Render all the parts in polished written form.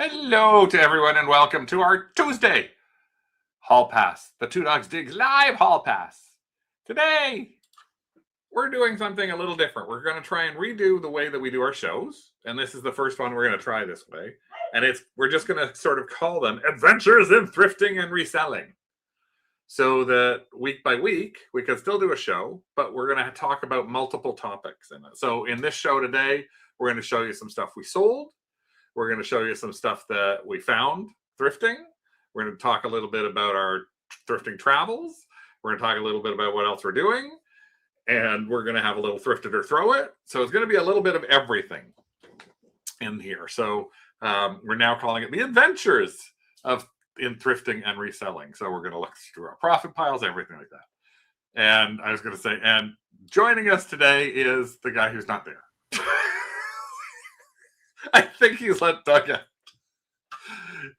Hello to everyone and welcome to our Tuesday Hall Pass, the 2DogsDigs live Hall Pass. Today, we're doing something a little different. We're going to try and redo the way that we do our shows. And this is the first one we're going to try this way. And we're just going to sort of call them Adventures in Thrifting and Reselling. So that week by week, we can still do a show, but we're going to talk about multiple topics in it. So in this show today, we're going to show you some stuff we sold. We're going to show you some stuff that we found thrifting. We're going to talk a little bit about our thrifting travels. We're going to talk a little bit about what else we're doing. And we're going to have a little thrift it or throw it. So it's going to be a little bit of everything in here. So we're now calling it the Adventures in Thrifting and Reselling. So we're going to look through our profit piles, everything like that. And I was going to say, and joining us today is the guy who's not there. I think he's let Doug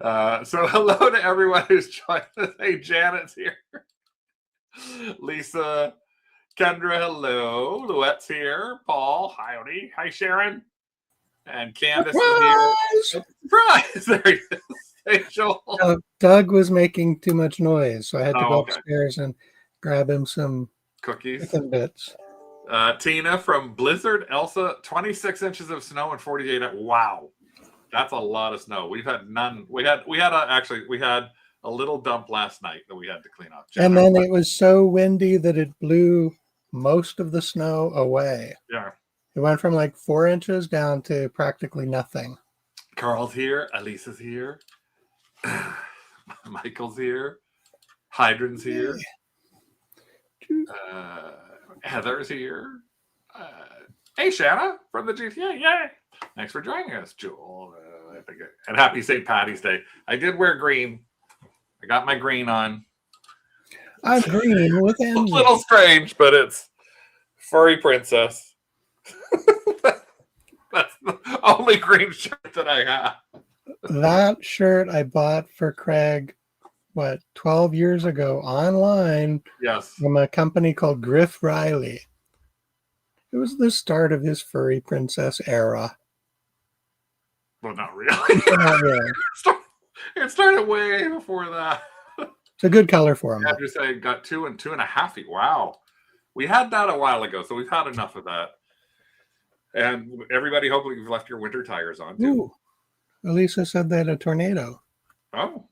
out. So hello to everyone who's joined us. Hey, Janet's here. Lisa, Kendra, hello. Louette's here. Paul, howdy. Hi, Sharon. And Candace is here. Surprise! There he is. Hey, Joel. Doug was making too much noise, so I had to go upstairs and grab him some cookies and bits. Tina from Blizzard, Elsa, 26 inches of snow and 48. Wow, that's a lot of snow. We've had none. We had a little dump last night that we had to clean up. And then it was so windy that it blew most of the snow away. Yeah, it went from like 4 inches down to practically nothing. Carl's here. Elisa's here. Michael's here. Hydran's here. Heather's here. Hey, Shanna from the GTA. Yay! Thanks for joining us, Joel. And happy St. Patty's Day. I did wear green. I got my green on. I'm green with envy. A little strange, but it's furry princess. That's the only green shirt that I have. That shirt I bought for Craig 12 years ago online. Yes. From a company called Griff Riley. It was the start of his furry princess era. Well, not really. Not really. It started way before that. It's a good color for him. I have to say, got 2 and 2.5 feet. Wow. We had that a while ago, so we've had enough of that. And everybody, hopefully you've left your winter tires on too. Ooh. Elisa said they had a tornado. Oh.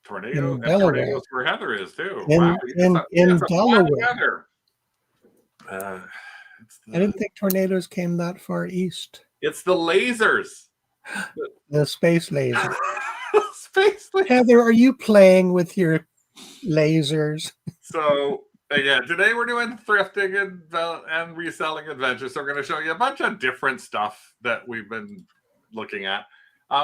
Tornado. In and Delaware. Tornadoes where Heather is too. In Delaware. I didn't think tornadoes came that far east. It's the lasers. The space laser. Space laser. Heather, are you playing with your lasers? So yeah, today we're doing thrifting and reselling adventures. So we're going to show you a bunch of different stuff that we've been looking at.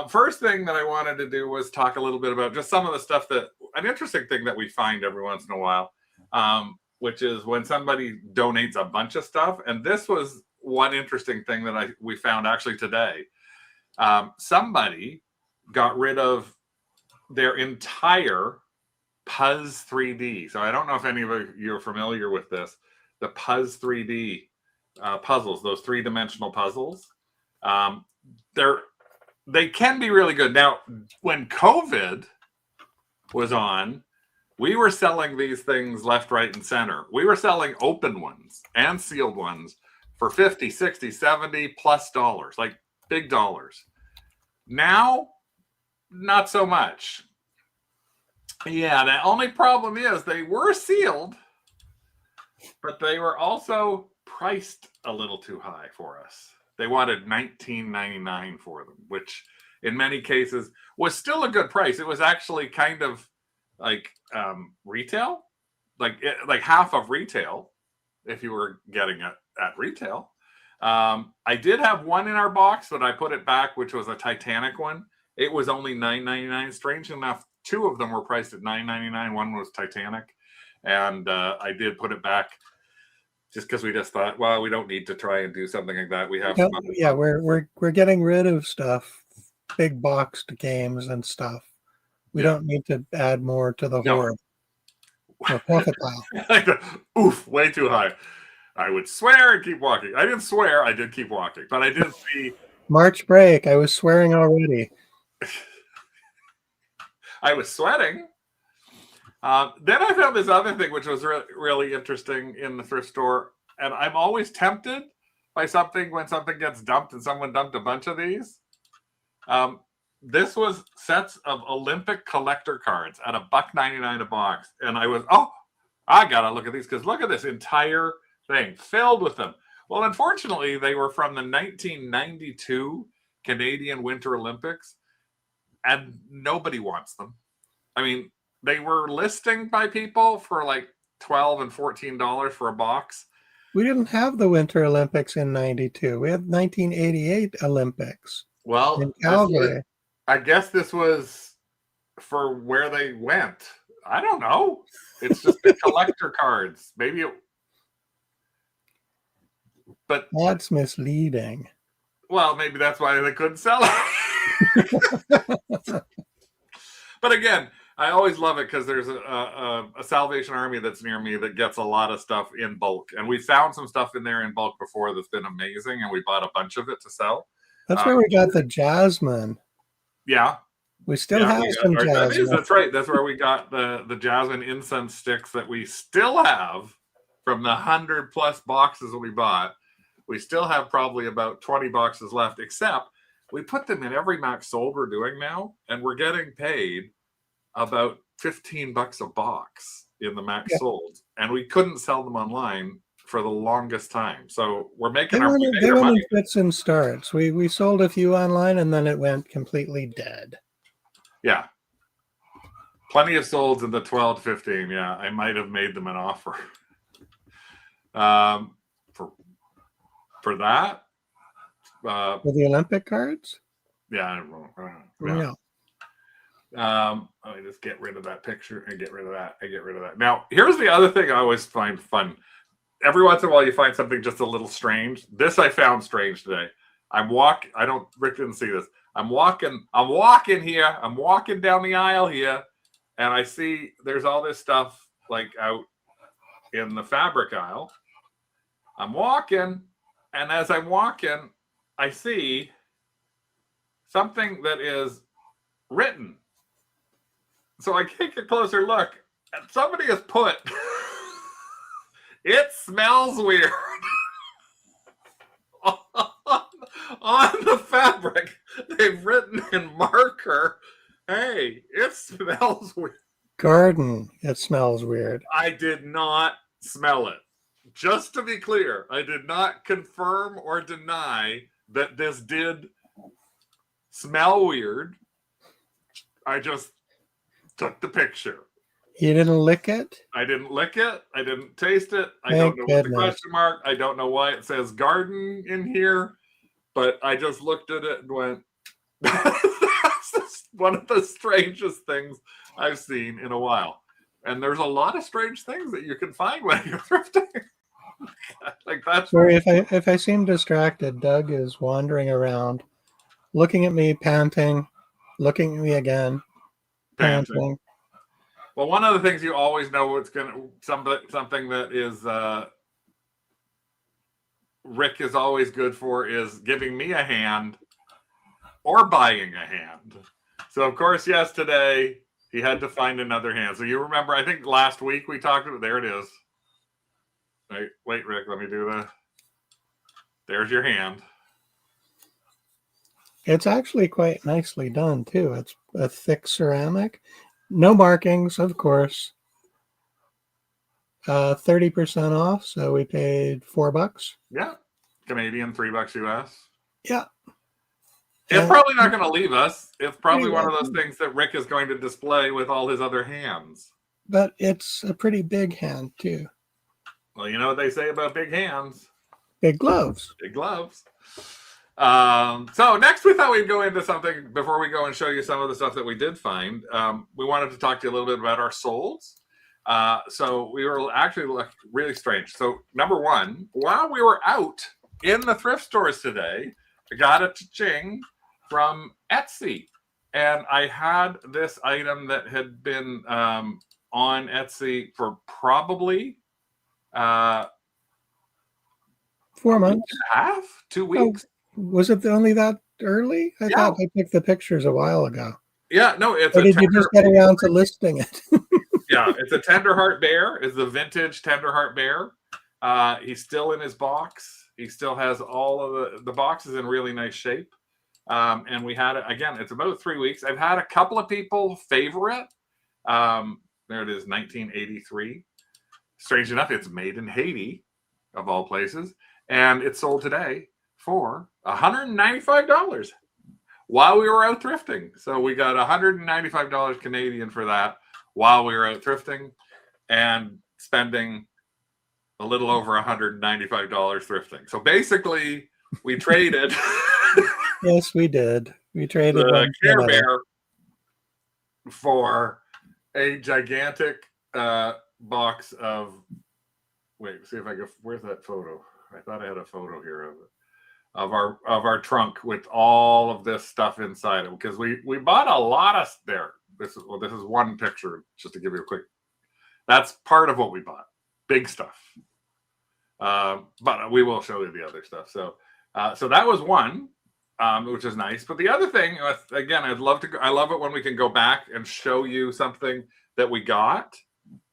First thing that I wanted to do was talk a little bit about just some of the stuff an interesting thing that we find every once in a while, which is when somebody donates a bunch of stuff. And this was one interesting thing that we found actually today. Somebody got rid of their entire Puzz 3D. So I don't know if any of you are familiar with this. The Puzz 3D puzzles, those three-dimensional puzzles. They can be really good. Now, when COVID was on, we were selling these things left, right, and center. We were selling open ones and sealed ones for 50, 60, 70 plus dollars, like big dollars. Now, not so much. Yeah, the only problem is they were sealed, but they were also priced a little too high for us. They wanted $19.99 for them, which in many cases was still a good price. It was actually kind of like retail, like half of retail if you were getting it at retail. I did have one in our box, but I put it back, which was a Titanic one. It was only $9.99. Strange enough, 2 of them were priced at $9.99. One was Titanic, and I did put it back. Just because we just thought, well, we don't need to try and do something like that. We have we're getting rid of stuff, big boxed games and stuff. We don't need to add more to the hoard. Profit pile. Oof, way too high. I would swear and keep walking. I didn't swear, I did keep walking, but I did see March break. I was swearing already. I was sweating. Then I found this other thing, which was really interesting in the thrift store. And I'm always tempted by something when something gets dumped, and someone dumped a bunch of these. This was sets of Olympic collector cards at $1.99 a box. And I was, I got to look at these, because look at this entire thing filled with them. Well, unfortunately, they were from the 1992 Canadian Winter Olympics, and nobody wants them. I mean, they were listing by people for like $12 and $14 for a box. We didn't have the Winter Olympics in 92. We had 1988 Olympics. Well, in Calgary. I guess this was for where they went. I don't know. It's just the collector cards. Maybe but that's misleading. Well, maybe that's why they couldn't sell it. But again, I always love it because there's a Salvation Army that's near me that gets a lot of stuff in bulk. And we found some stuff in there in bulk before that's been amazing, and we bought a bunch of it to sell. That's where we got the jasmine. Yeah. We still have some jasmine. That's right. That's where we got the jasmine incense sticks that we still have from the 100+ boxes that we bought. We still have probably about 20 boxes left, except we put them in every Max Sold we're doing now, and we're getting paid about $15 a box in the Max Sold, and we couldn't sell them online for the longest time. So we're making our money. They went in fits and starts. We sold a few online, and then it went completely dead. Yeah. Plenty of solds in the 12 to 15. Yeah, I might have made them an offer. For that. For the Olympic cards? Yeah. Yeah. Let me just get rid of that picture and get rid of that. I get rid of that. Now, here's the other thing I always find fun. Every once in a while, you find something just a little strange. This I found strange today. Rick didn't see this. I'm walking here. I'm walking down the aisle here, and I see there's all this stuff like out in the fabric aisle. I'm walking, and as I'm walking, I see something that is written. So I take a closer look, and somebody has put, "It smells weird," on the fabric. They've written in marker, "Hey, it smells weird." Garden, it smells weird. I did not smell it. Just to be clear, I did not confirm or deny that this did smell weird. I just took the picture. You didn't lick it? I didn't lick it. I didn't taste it. I don't know what the question mark. I don't know why it says garden in here, but I just looked at it and went, that's one of the strangest things I've seen in a while. And there's a lot of strange things that you can find when you're thrifting. Like that. Sorry, if I seem distracted, Doug is wandering around, looking at me, panting, looking at me again, panting. Well, one of the things you always know what's something that is Rick is always good for is giving me a hand or buying a hand. So of course, yes, today he had to find another hand. So you remember, I think last week we talked about, there it is. Wait, Rick, let me do there's your hand. It's actually quite nicely done too. It's a thick ceramic. No markings, of course. 30% off, so we paid $4. Yeah, Canadian, $3 US. Yeah. It's probably not going to leave us. It's probably one of those things that Rick is going to display with all his other hands. But it's a pretty big hand too. Well, you know what they say about big hands. Big gloves. Big gloves. So next we thought we'd go into something before we go and show you some of the stuff that we did find. We wanted to talk to you a little bit about our solds. So we were actually really strange. So number one, while we were out in the thrift stores today, I got a cha-ching from Etsy. And I had this item that had been on Etsy for probably 4 months. 2 weeks. Was it only that early? I thought I took the pictures a while ago. Yeah, no, it's Or a did you tender, just get around to listing it? yeah, it's a Tenderheart bear. It's the vintage Tenderheart bear. He's still in his box. He still has all of the box is in really nice shape. And we had it again. It's about 3 weeks. I've had a couple of people favor it. There it is, 1983. Strange enough, it's made in Haiti, of all places, and it sold today for $195 while we were out thrifting. So we got $195 Canadian for that while we were out thrifting and spending a little over $195 thrifting. So basically, we traded. Yes, we did. We traded The one Care for another. Bear for a gigantic box of. Wait, see if I can. Where's that photo? I thought I had a photo here of it, of our trunk with all of this stuff inside it, because we bought a lot of there. This is one picture just to give you a quick. That's part of what we bought. Big stuff. But we will show you the other stuff. So that was one. Which is nice. But the other thing, again, I love it when we can go back and show you something that we got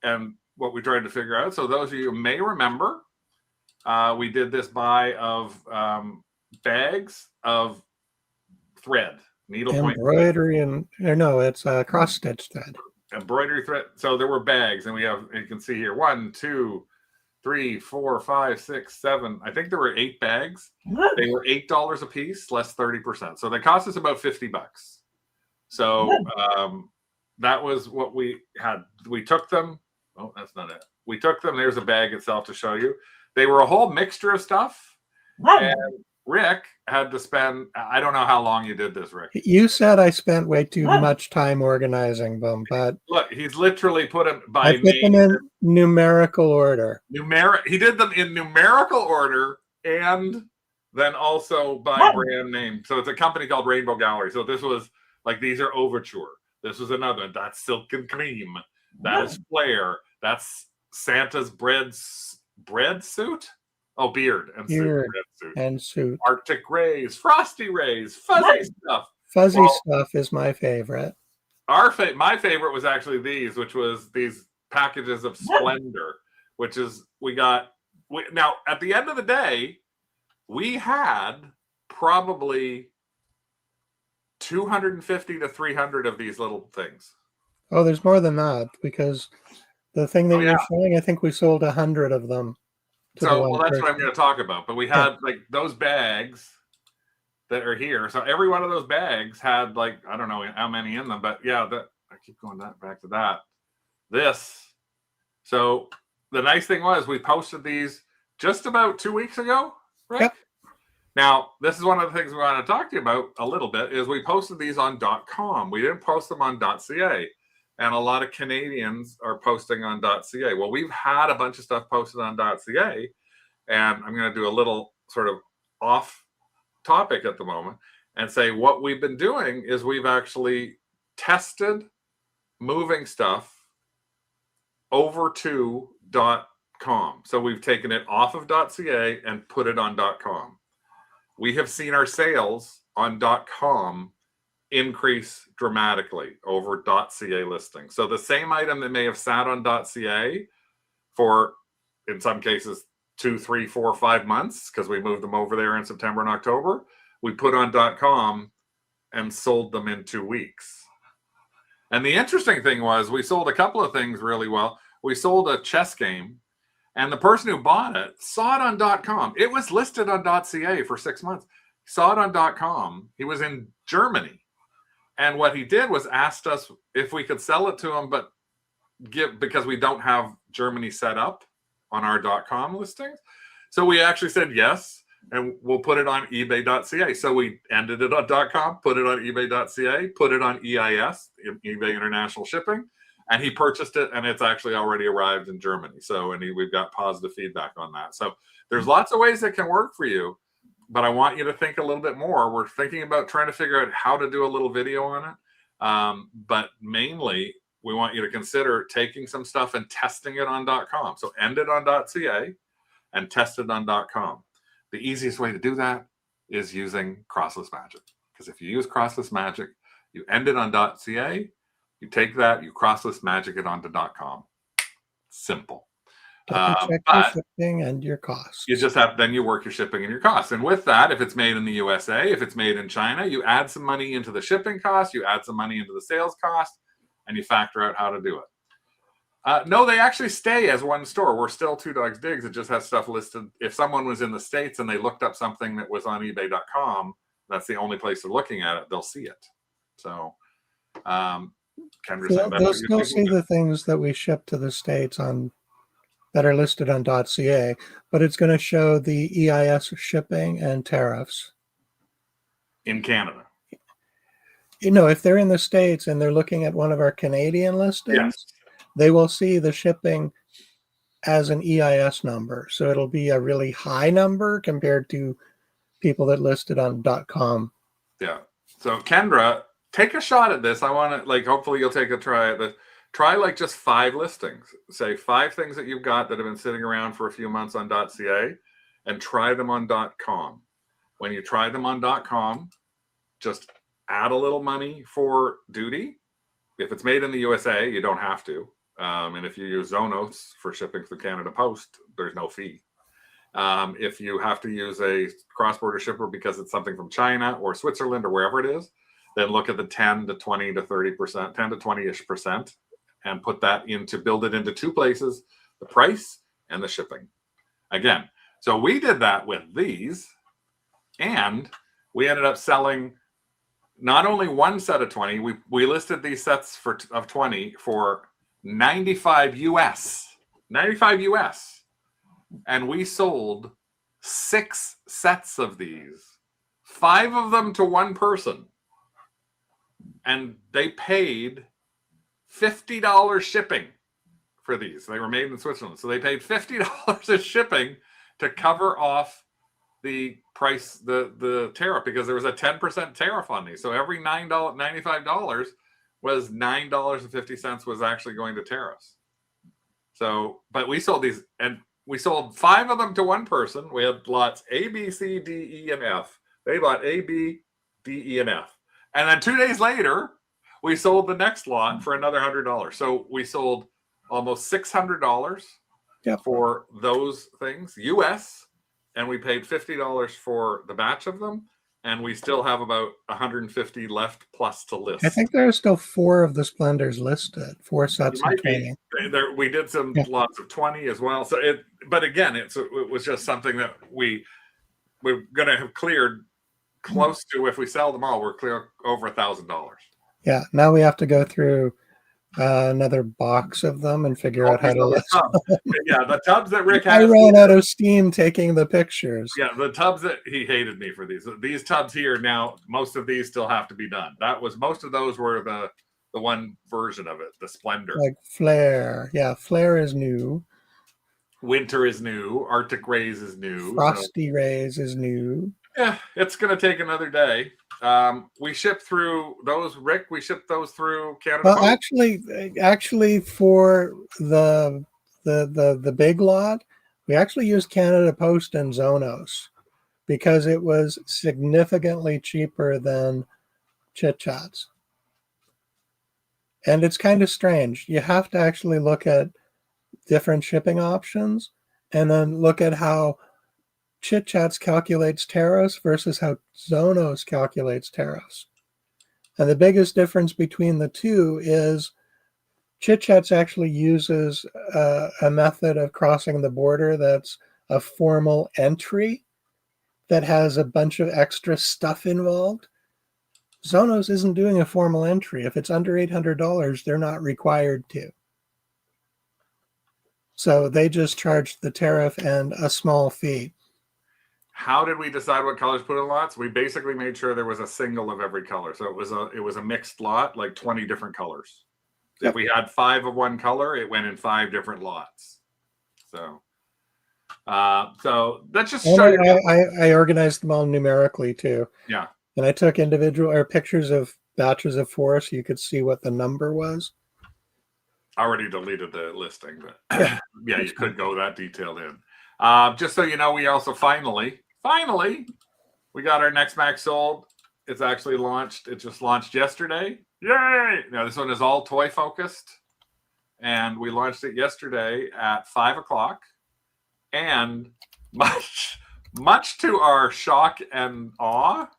and what we tried to figure out. So those of you who may remember, we did this buy of bags of thread, needlepoint embroidery it's cross stitch thread. Embroidery thread. So there were bags, and you can see here 1, 2, 3, 4, 5, 6, 7. I think there were 8 bags. They were $8 a piece, less 30%. So they cost us about $50. So that was what we had. We took them. Oh, that's not it. We took them. There's a bag itself to show you. They were a whole mixture of stuff. And Rick had to spend, I don't know how long you did this, Rick. You said I spent way too much time organizing them, but look, he's literally put them by I put them in numerical order. He did them in numerical order and then also by brand name. So it's a company called Rainbow Gallery. So this was like, these are Overture. This was another one. That's Silk and Cream. That is Flare. That's Santa's bread suit. Oh, beard and suit. Arctic Rays, Frosty Rays, fuzzy stuff. Fuzzy stuff is my favorite. My favorite was actually which was these packages of Splendor, which is now at the end of the day, we had probably 250 to 300 of these little things. Oh, there's more than that, because the thing that you're showing, I think we sold 100 of them. So, that's what I'm going to talk about. But we had like those bags that are here. So every one of those bags had like, I don't know how many in them, but yeah, I keep going back to that. So the nice thing was we posted these just about 2 weeks ago, right? Yep. Now, this is one of the things we want to talk to you about a little bit is we posted these on .com. We didn't post them on .ca. And a lot of Canadians are posting on .ca. Well, we've had a bunch of stuff posted on .ca, and I'm going to do a little sort of off topic at the moment and say what we've been doing is we've actually tested moving stuff over to .com. So we've taken it off of .ca and put it on .com. We have seen our sales on .com increase dramatically over .ca listings. So the same item that may have sat on .ca for, in some cases, 2, 3, 4, 5 months, because we moved them over there in September and October, we put on .com and sold them in 2 weeks. And the interesting thing was we sold a couple of things really well. We sold a chess game, and the person who bought it saw it on .com. It was listed on .ca for 6 months. He saw it on .com. He was in Germany. And what he did was asked us if we could sell it to him, but because we don't have Germany set up on our .com listings. So we actually said yes, and we'll put it on ebay.ca. So we ended it on .com, put it on ebay.ca, put it on EIS, eBay International Shipping, and he purchased it, and it's actually already arrived in Germany. So, we've got positive feedback on that. So there's lots of ways that can work for you. But I want you to think a little bit more. We're thinking about trying to figure out how to do a little video on it. But mainly, we want you to consider taking some stuff and testing it on .com. So end it on .ca and test it on .com. The easiest way to do that is using Crossless Magic. Because if you use Crossless Magic, You end it on .ca. You take that, you cross-list magic it onto .com. Simple. Check your shipping and your costs. You just have, then you work your shipping and your costs. And with that, if it's made in the USA, if it's made in China, you add some money into the shipping cost, you add some money into the sales cost, and you factor out how to do it. No, they actually stay as one store. We're still 2DogsDigs. It just has stuff listed. If someone was in the States and they looked up something that was on ebay.com, that's the only place they're looking at it, they'll see it. So, they'll still see the things that we ship to the States on that are listed on .ca, but it's going to show the EIS shipping and tariffs. In Canada. You know, if they're in the States and they're looking at one of our Canadian listings, yes, they will see the shipping as an EIS number. So it'll be a really high number compared to people that listed on .com. Yeah. So Kendra, take a shot at this. I want to, like, hopefully you'll take a try at this. Try like just 5 listings. Say 5 things that you've got that have been sitting around for a few months on .ca, and try them on .com. When you try them on .com, just add a little money for duty. If it's made in the USA, you don't have to. And if you use Zonos for shipping through Canada Post, there's no fee. If you have to use a cross-border shipper because it's something from China or Switzerland or wherever it is, then look at the 10 to 20 to 30%, 10 to 20-ish percent, and put that into, build it into 2 places, the price and the shipping. Again, so we did that with these, and we ended up selling not only one set of 20, we listed these sets of 20 for 95 US, and we sold 6 sets of these, 5 of them to one person, and they paid $50 shipping for these. They were made in Switzerland, so they paid $50 of shipping to cover off the price, the tariff, because there was a 10% tariff on these. So every $95 was $9.50 was actually going to tariffs. So, but we sold these, and we sold 5 of them to one person. We had lots A, B, C, D, E, and F. They bought A, B, D, E, and F. And then 2 days later, we sold the next lot for another $100. So we sold almost $600 for those things, US, and we paid $50 for the batch of them, and we still have about 150 left plus to list. I think there are still 4 of the Splendors listed, 4 sets of 20. We did some lots of 20 as well. So but again, it was just something that we're going to have cleared close to, if we sell them all, we're clear over $1,000. Yeah, now we have to go through another box of them and figure out how to list them. Yeah, the tubs that Rick had. I ran out of steam taking the pictures. Yeah, the tubs that he hated me for these. These tubs here now, most of these still have to be done. Most of those were the one version of it, the Splendor. Like Flare. Yeah, Flare is new. Winter is new. Arctic Rays is new. Frosty Rays is new. Yeah, it's going to take another day. We ship through those, Rick. We ship those through Canada. Well, actually, for the big lot, we actually used Canada Post and Zonos because it was significantly cheaper than Chit Chats. And it's kind of strange. You have to actually look at different shipping options and then look at how Chit Chats calculates tariffs versus how Zonos calculates tariffs. And the biggest difference between the two is Chit Chats actually uses a method of crossing the border that's a formal entry that has a bunch of extra stuff involved. Zonos isn't doing a formal entry. If it's under $800, they're not required to. So they just charge the tariff and a small fee. How did we decide what colors to put in lots? We basically made sure there was a single of every color. So it was a mixed lot, like 20 different colors. Yep. If we had 5 of one color, it went in 5 different lots. So that's just I organized them all numerically too. Yeah. And I took individual pictures of batches of 4 so you could see what the number was. I already deleted the listing, but yeah, you could go that detailed in. Just so you know, we also finally, we got our next Mac sold. It's actually launched. It just launched yesterday. Yay! Now this one is all toy focused, and we launched it yesterday at 5 o'clock. And much to our shock and awe,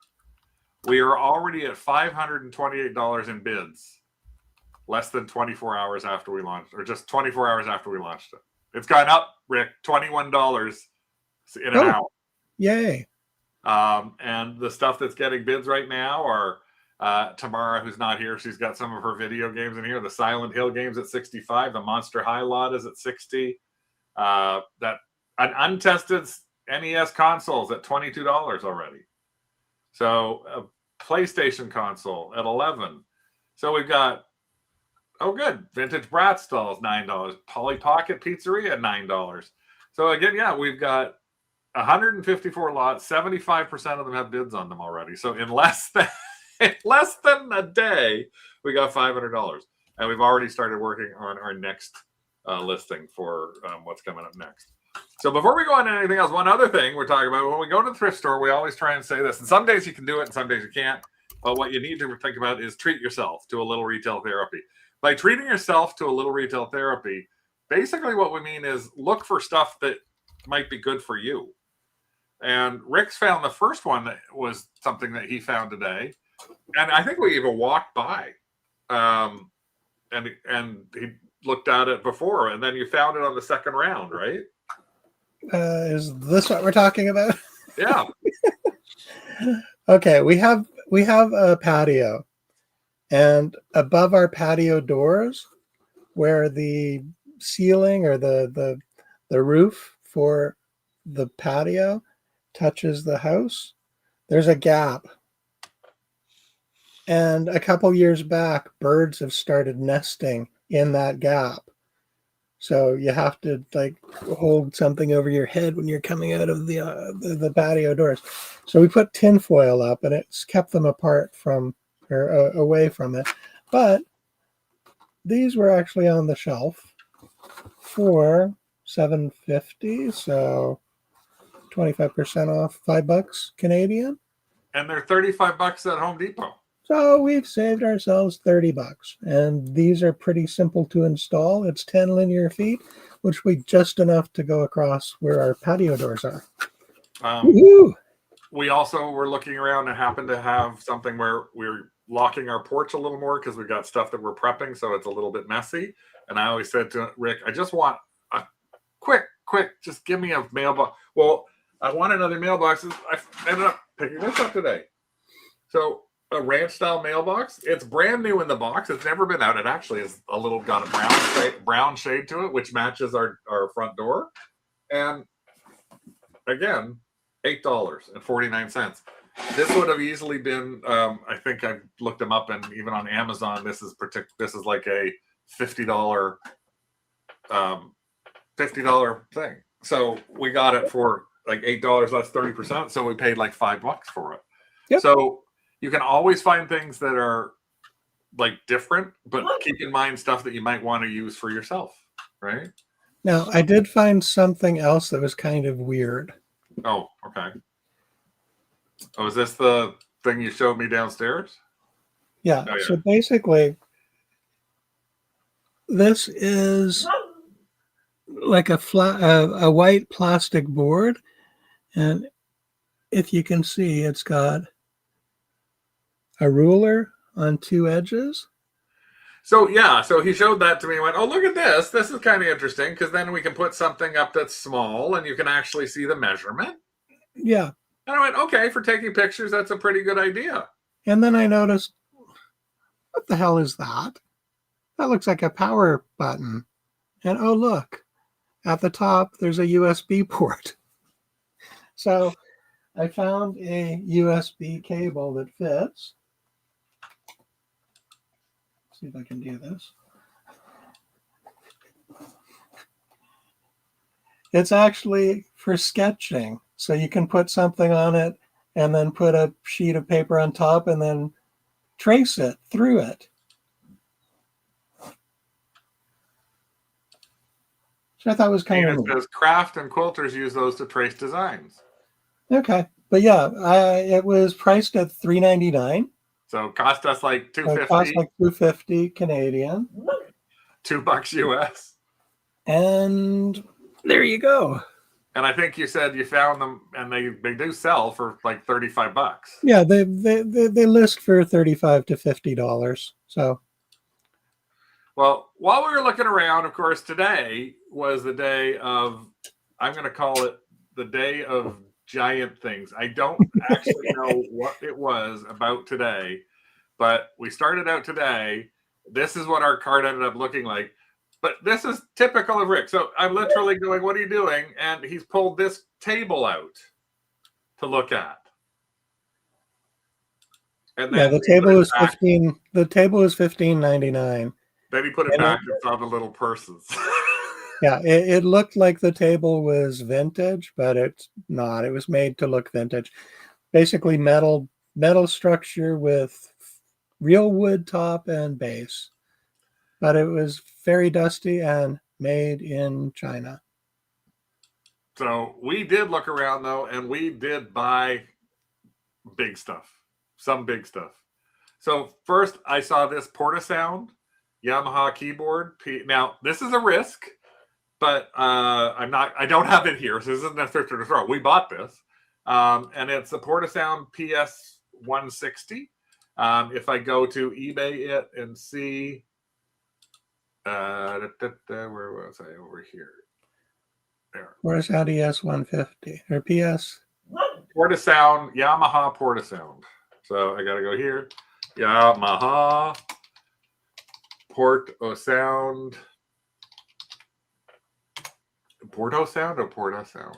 we are already at $528 in bids, less than 24 hours after we launched, or just 24 hours after we launched it. It's gone up, Rick, $21 in an hour. Yay. And the stuff that's getting bids right now are Tamara, who's not here. She's got some of her video games in here. The Silent Hill games at 65. The Monster High lot is at 60. That an untested NES consoles at $22 already. So a PlayStation console at 11. So we've got, oh good, vintage Bratz dolls, $9. Polly Pocket Pizzeria at $9. So again, yeah, we've got 154 lots. 75% of them have bids on them already. So in less than a day, we got $500, and we've already started working on our next listing for what's coming up next. So before we go on to anything else, one other thing we're talking about, when we go to the thrift store, we always try and say this, and some days you can do it and some days you can't, but what you need to think about is treat yourself to a little retail therapy. By treating yourself to a little retail therapy, basically what we mean is look for stuff that might be good for you. And Rick's found the first one that was something that he found today, and I think we even walked by, and he looked at it before, and then you found it on the second round, right? Is this what we're talking about? Yeah. Okay, we have a patio, and above our patio doors, where the ceiling or the roof for the patio touches the house, there's a gap. And a couple years back, birds have started nesting in that gap. So you have to like hold something over your head when you're coming out of the patio doors. So we put tinfoil up, and it's kept them apart from or away from it. But these were actually on the shelf for $7.50, so 25% off, $5 Canadian. And they're $35 at Home Depot. So we've saved ourselves $30, and these are pretty simple to install. It's 10 linear feet, which will be just enough to go across where our patio doors are. We also were looking around and happened to have something where we're locking our porch a little more because we've got stuff that we're prepping, so it's a little bit messy. And I always said to Rick, I just want a quick, just give me a mailbox. Well, I want another mailbox. I ended up picking this up today. So a ranch style mailbox. It's brand new in the box. It's never been out. It actually is a little got a brown shade to it, which matches our front door. And again, $8.49. This would have easily been. I think I looked them up, and even on Amazon, this is like a $50 thing. So we got it for like $8 less 30%. So we paid like $5 for it. Yep. So you can always find things that are like different, but keep in mind stuff that you might want to use for yourself, right? Now, I did find something else that was kind of weird. Oh, okay. Oh, is this the thing you showed me downstairs? Yeah. Oh, yeah. So basically, this is like a white plastic board, and if you can see, it's got a ruler on two edges. So yeah, so he showed that to me and went, oh, look at this. This is kind of interesting because then we can put something up that's small and you can actually see the measurement. Yeah. And I went, okay, for taking pictures, that's a pretty good idea. And then I noticed, what the hell is that? That looks like a power button. And oh, look, at the top, there's a USB port. So I found a USB cable that fits. See if I can do this. It's actually for sketching. So you can put something on it and then put a sheet of paper on top and then trace it through it. So I thought it was kind of neat. It says craft and quilters use those to trace designs. Okay. But yeah, it was priced at $3.99. So it cost us like So it cost like $2.50 Canadian. $2 US. And there you go. And I think you said you found them, and they do sell for like $35. Yeah, they list for $35 to $50. So, well, while we were looking around, of course, today was the day of, I'm going to call it the day of giant things. I don't actually know what it was about today, but we started out today. This is what our cart ended up looking like. But this is typical of Rick. So I'm literally going, what are you doing? And he's pulled this table out to look at. And then the table was $15.99. Then he put it back and found the little purses. Yeah, it looked like the table was vintage, but it's not. It was made to look vintage. Basically metal structure with real wood top and base. But it was very dusty and made in China. So we did look around though, and we did buy big stuff, some big stuff. So first I saw this Portasound Yamaha keyboard. Now this is a risk, but I don't have it here, so this isn't a thrift or throw. We bought this, and it's a Portasound PS 160. If I go to eBay it and see, where was I over here? There. Where's ES 150 or PS? Portasound, Yamaha Portasound. So I gotta go here. Yamaha Portasound. Portasound or Portasound?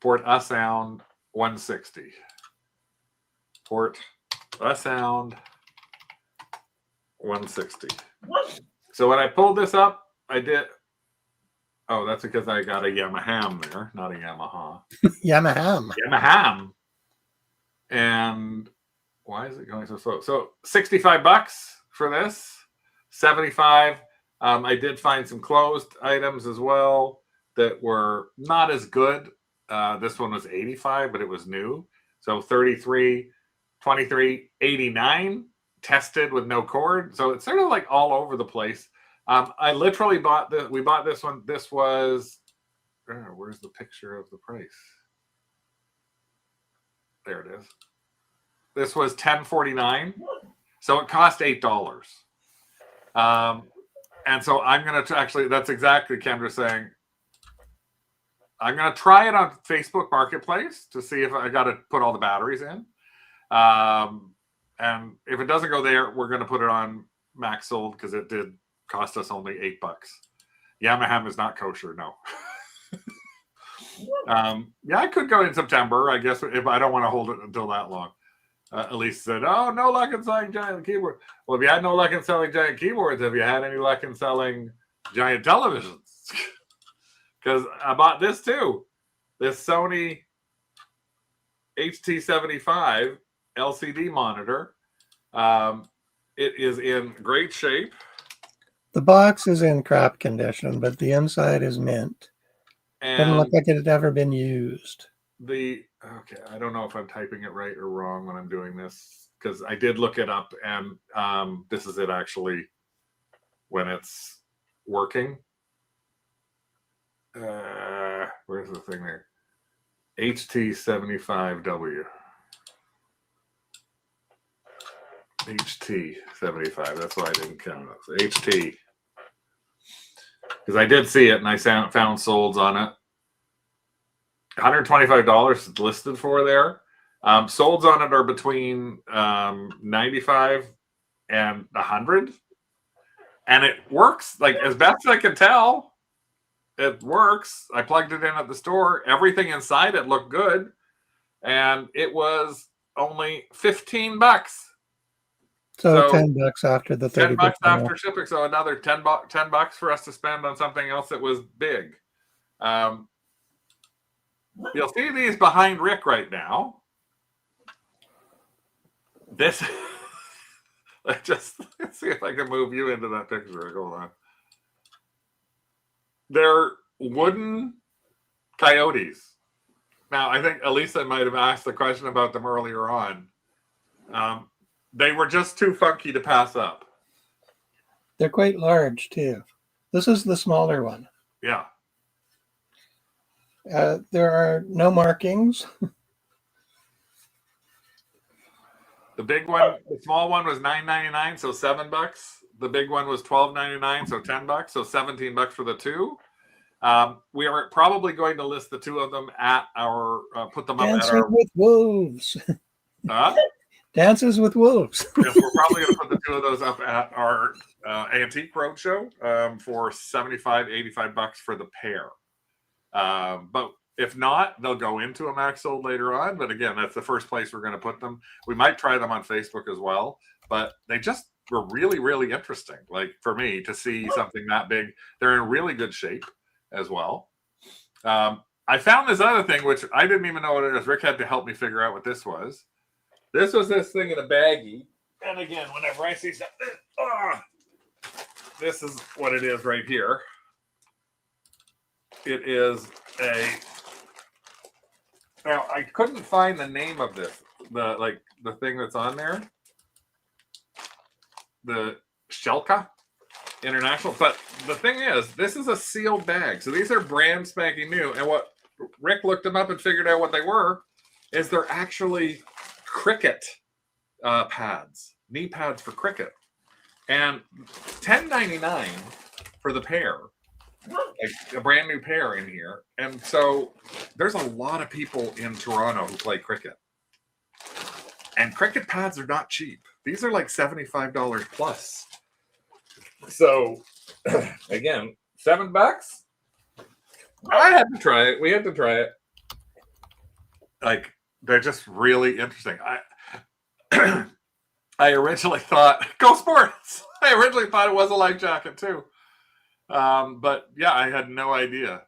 Portasound 160. Portasound 160. So when I pulled this up, I did. Oh, that's because I got a Yamaha there, not a Yamaha. Yamaha. And why is it going so slow? So $65 for this, 75. I did find some closed items as well that were not as good. This one was 85, but it was new. So 33, 23, 89, tested with no cord. So it's sort of like all over the place. I literally bought this. We bought this one. This was, where's the picture of the price? There it is. This was $10.49. So it cost $8. And so I'm going to actually, that's exactly Kendra saying, I'm going to try it on Facebook Marketplace to see if I got to put all the batteries in. And if it doesn't go there, we're going to put it on Max Sold because it did cost us only $8. Yamaha is not kosher, no. Yeah, I could go in September, I guess, if I don't want to hold it until that long. Elise said, oh, no luck in selling giant keyboards. Well, if you had no luck in selling giant keyboards, have you had any luck in selling giant televisions? Because I bought this too. This Sony HT75 LCD monitor. It is in great shape. The box is in crap condition, but the inside is mint. Doesn't look like it had ever been used. Okay, I don't know if I'm typing it right or wrong when I'm doing this, because I did look it up, and this is it actually when it's working. Where's the thing there? HT75W. HT75. That's why I didn't count it. So HT. Because I did see it and I found solds on it. $125 listed for there. Solds on it are between 95 and 100. And it works, like, as best as I can tell. It works. I plugged it in at the store. Everything inside it looked good. And it was only $15. So $10 after the $30. $10 after shipping. So another $10 for us to spend on something else that was big. You'll see these behind Rick right now. This, let's see if I can move you into that picture. Hold on. They're wooden coyotes. Now, I think Elisa might have asked the question about them earlier on. They were just too funky to pass up. They're quite large too. This is the smaller one. Yeah. There are no markings. The big one, the small one was $9.99, so $7. The big one was $12.99, so $10, so $17 for the two. We are probably going to list the two of them at our put them up Dancing at our with Wolves. Dances with Wolves. Yes, we're probably going to put the two of those up at our Antique Roadshow for $75, $85 for the pair. But if not, they'll go into a max sold later on. But again, that's the first place we're going to put them. We might try them on Facebook as well. But they just were really, really interesting. Like for me to see something that big. They're in really good shape as well. I found this other thing, which I didn't even know what it is. Rick had to help me figure out what this was. This was this thing in a baggie. And again, whenever I see something, this is what it is right here. It is now I couldn't find the name of this, the thing that's on there. The Shelka International. But the thing is, this is a sealed bag. So these are brand spanking new. And what Rick looked them up and figured out what they were is they're actually cricket pads, knee pads for cricket, and $10.99 for the pair, like a brand new pair in here. And so there's a lot of people in Toronto who play cricket, and cricket pads are not cheap. These are like $75 plus. So again, $7. I had to try it. We had to try it. Like, they're just really interesting. I originally thought, go sports. I originally thought it was a life jacket too. But yeah, I had no idea.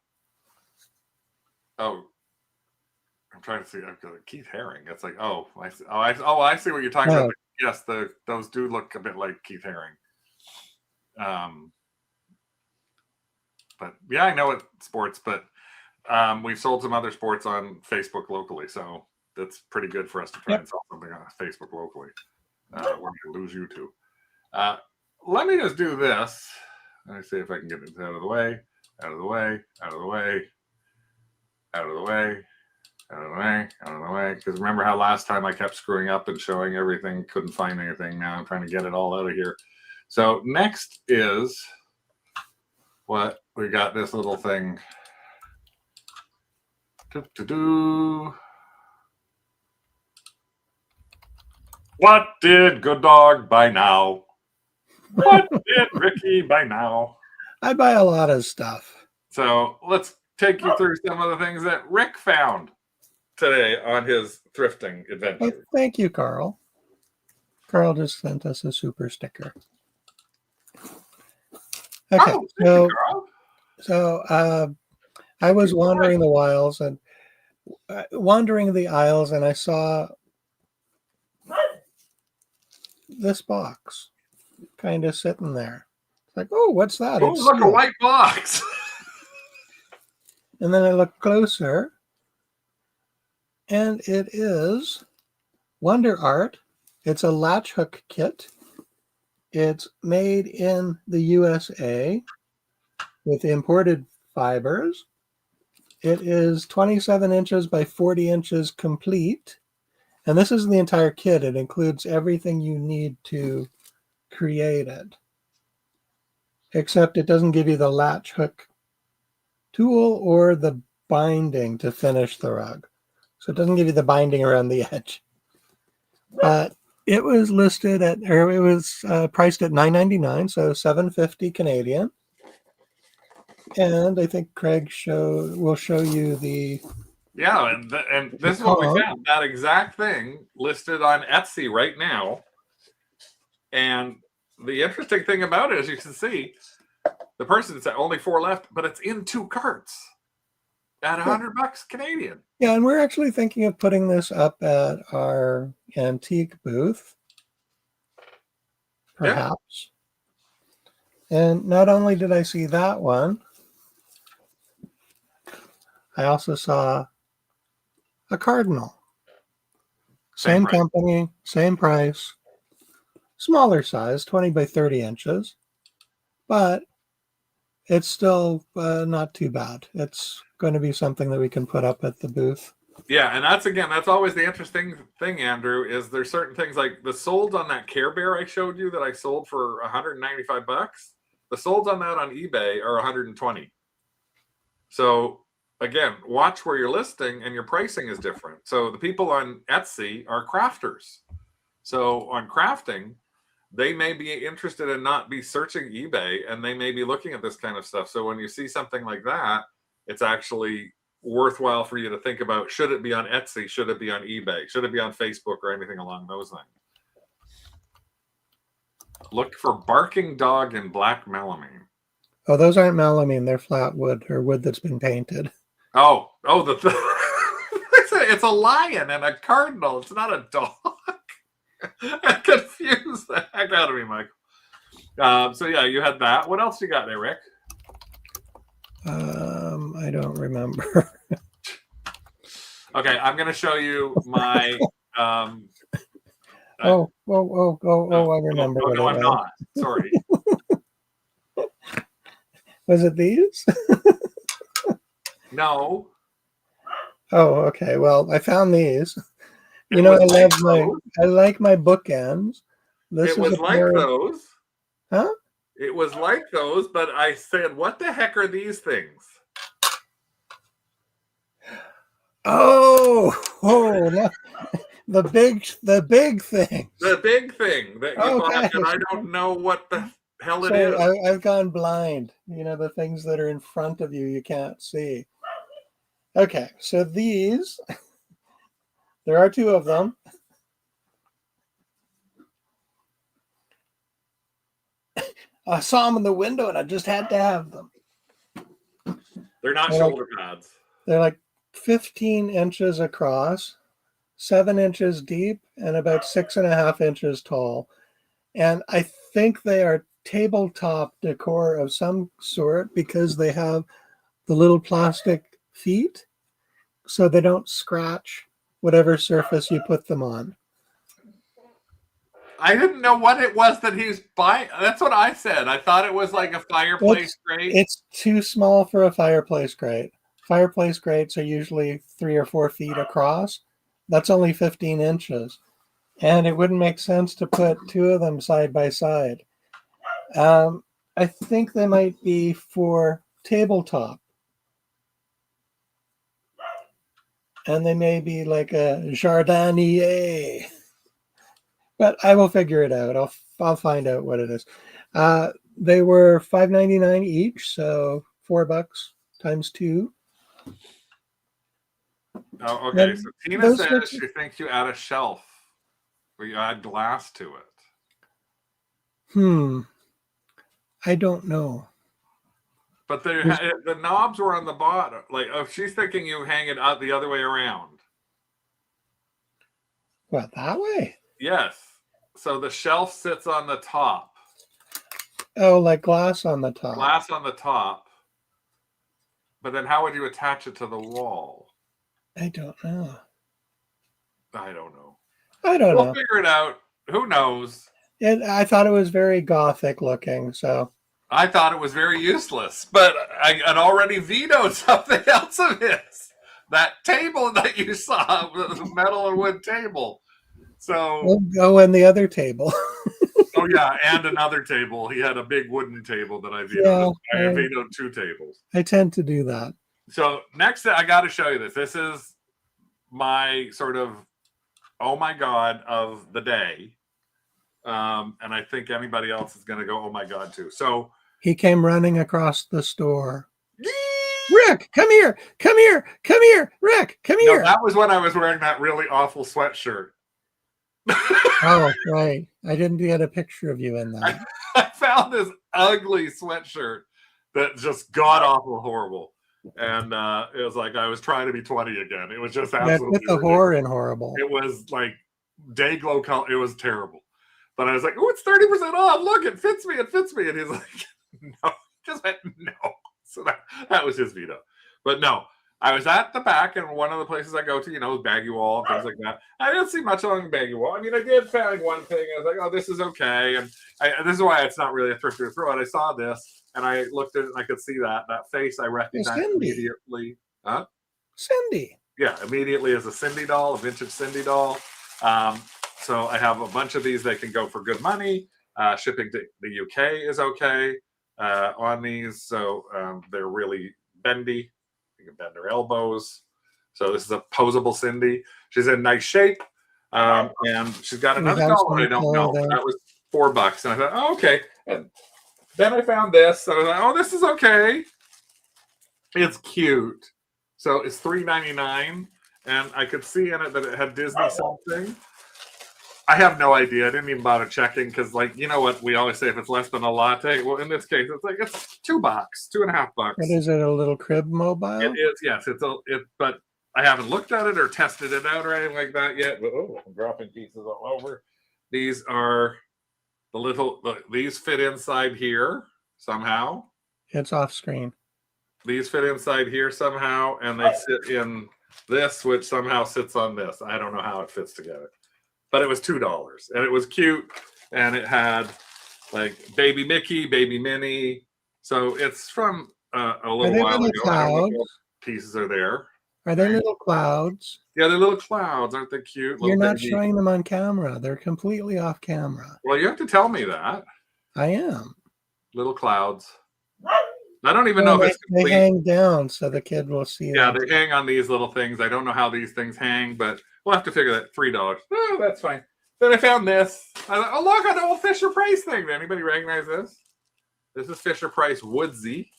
Oh, I'm trying to see. I've got Keith Haring. It's like, I see what you're talking about. Yes, those do look a bit like Keith Haring. But yeah, I know it's sports, but we've sold some other sports on Facebook locally, so that's pretty good for us to try and sell something on Facebook locally. We're going to lose you two. Let me just do this. Let me see if I can get this out of the way, out of the way, out of the way, out of the way, out of the way, out of the way. Because remember how last time I kept screwing up and showing everything, couldn't find anything. Now I'm trying to get it all out of here. So next is what we got, this little thing. What did Good Dog buy now? What did Ricky buy now? I buy a lot of stuff. So let's take you through some of the things that Rick found today on his thrifting adventure. Well, thank you, Carl. Carl just sent us a super sticker. Okay, so I was wandering the aisles and I saw this box kind of sitting there. It's like, oh, what's that? Oh, look, a white box. And then I look closer, and it is Wonder Art. It's a latch hook kit. It's made in the USA with imported fibers. It is 27 inches by 40 inches complete. And this is the entire kit. It includes everything you need to create it. Except it doesn't give you the latch hook tool or the binding to finish the rug. So it doesn't give you the binding around the edge. But it was listed at, or it was priced at $9.99, so $7.50 Canadian. And I think Craig will show you the. Yeah, and this is what we found. That exact thing listed on Etsy right now. And the interesting thing about it, as you can see, the person said only 4 left, but it's in 2 carts at $100 Canadian. Yeah, and we're actually thinking of putting this up at our antique booth, perhaps. Yeah. And not only did I see that one, I also saw a cardinal. Same Same price. company, same price, smaller size, 20 by 30 inches, but it's still not too bad. It's going to be something that we can put up at the booth. Yeah, and that's always the interesting thing, Andrew, is there's certain things like the solds on that Care Bear I showed you that I sold for $195. The solds on that on eBay are 120. So again, watch where you're listing and your pricing is different. So the people on Etsy are crafters. So on crafting, they may be interested in not be searching eBay and they may be looking at this kind of stuff. So when you see something like that, it's actually worthwhile for you to think about, should it be on Etsy? Should it be on eBay? Should it be on Facebook or anything along those lines? Look for barking dog in black melamine. Oh, those aren't melamine. They're flat wood or wood that's been painted. Oh, it's a lion and a cardinal. It's not a dog. I confused the heck out of me, Michael. So yeah, you had that. What else you got there, Rick? I don't remember. Okay, I'm going to show you my. I remember. No, I'm not. Sorry. Was it these? No. Oh, okay. Well, I found these. I like my bookends. It was like those. Huh? It was like those, but I said, what the heck are these things? Oh, no. The big thing. The big thing that you bought, and I don't know what the hell it is. I've gone blind. The things that are in front of you can't see. Okay, so these, there are two of them. I saw them in the window and I just had to have them. They're not shoulder pads. They're like 15 inches across, 7 inches deep, and about 6.5 inches tall. And I think they are tabletop decor of some sort because they have the little plastic feet so they don't scratch whatever surface you put them on. I didn't know what it was that he's buying. That's what I said. I thought it was like a fireplace grate. It's too small for a fireplace grate. Fireplace grates are usually 3 or 4 feet across. That's only 15 inches. And it wouldn't make sense to put two of them side by side. I think they might be for tabletop. And they may be like a jardinier. But I will figure it out. I'll find out what it is. They were $5.99 each, so $4 times 2. Oh, okay. So Tina says she thinks you add a shelf where you add glass to it. I don't know. But the knobs were on the bottom. Like, she's thinking you hang it out the other way around. What, that way? Yes. So the shelf sits on the top. Oh, like glass on the top. Glass on the top. But then how would you attach it to the wall? I don't know. We'll figure it out. Who knows? I thought it was very gothic looking, so. I thought it was very useless, but I had already vetoed something else of his. That table that you saw, the metal and wood table. So we'll go in the other table. Oh yeah, and another table. He had a big wooden table that I vetoed. I vetoed 2 tables. I tend to do that. So next, I got to show you this. This is my sort of oh my god of the day, and I think anybody else is going to go oh my god too. So he came running across the store. Rick, come here, come here, come here, Rick, come here. No, that was when I was wearing that really awful sweatshirt. Oh, right. I didn't get a picture of you in that. I found this ugly sweatshirt that just god awful horrible. And it was like I was trying to be 20 again. It was just absolutely with the horror and horrible. It was like day glow color. It was terrible. But I was like, oh, it's 30% off. Look, it fits me. It fits me. And he's like, no, just went no. So that was his veto. But no, I was at the back, and one of the places I go to, is Baggy Wall and things like that. I didn't see much along Baggy Wall. I mean, I did find one thing. I was like, oh, this is okay. And this is why it's not really a thrifty or throw it. I saw this, and I looked at it, and I could see that face I recognized immediately. Huh? Cindy. Yeah, immediately as a Cindy doll, a vintage Cindy doll. So I have a bunch of these that can go for good money. Shipping to the UK is okay on these. So they're really bendy. You can bend her elbows. So this is a posable Cindy. She's in nice shape. And she's got another doll that I don't know. That was $4. And I thought, oh, okay. And then I found this. And I was like, oh, this is okay. It's cute. So it's $3.99. And I could see in it that it had Disney something. I have no idea. I didn't even bother checking because, like, you know what we always say, if it's less than a latte, well, in this case, it's like it's $2, $2.50. What is it? A little crib mobile? It is, yes. But I haven't looked at it or tested it out or anything like that yet. But I'm dropping pieces all over. These are these fit inside here somehow. It's off screen. These fit inside here somehow, and they sit in this, which somehow sits on this. I don't know how it fits together. But it was $2, and it was cute, and it had like Baby Mickey, Baby Minnie. So it's from a little while ago. I don't know what pieces are there. Are they little clouds? Yeah, they're little clouds. Aren't they cute? You're not showing them on camera. They're completely off camera. Well, you have to tell me that. I am. Little clouds. I don't even know if it's complete. They hang down so the kid will see them. Yeah, they hang on these little things. I don't know how these things hang, but we'll have to figure that. $3. Oh, that's fine. Then I found this. I thought, oh, look, an old Fisher Price thing. Did anybody recognize this? This is Fisher Price Woodsy.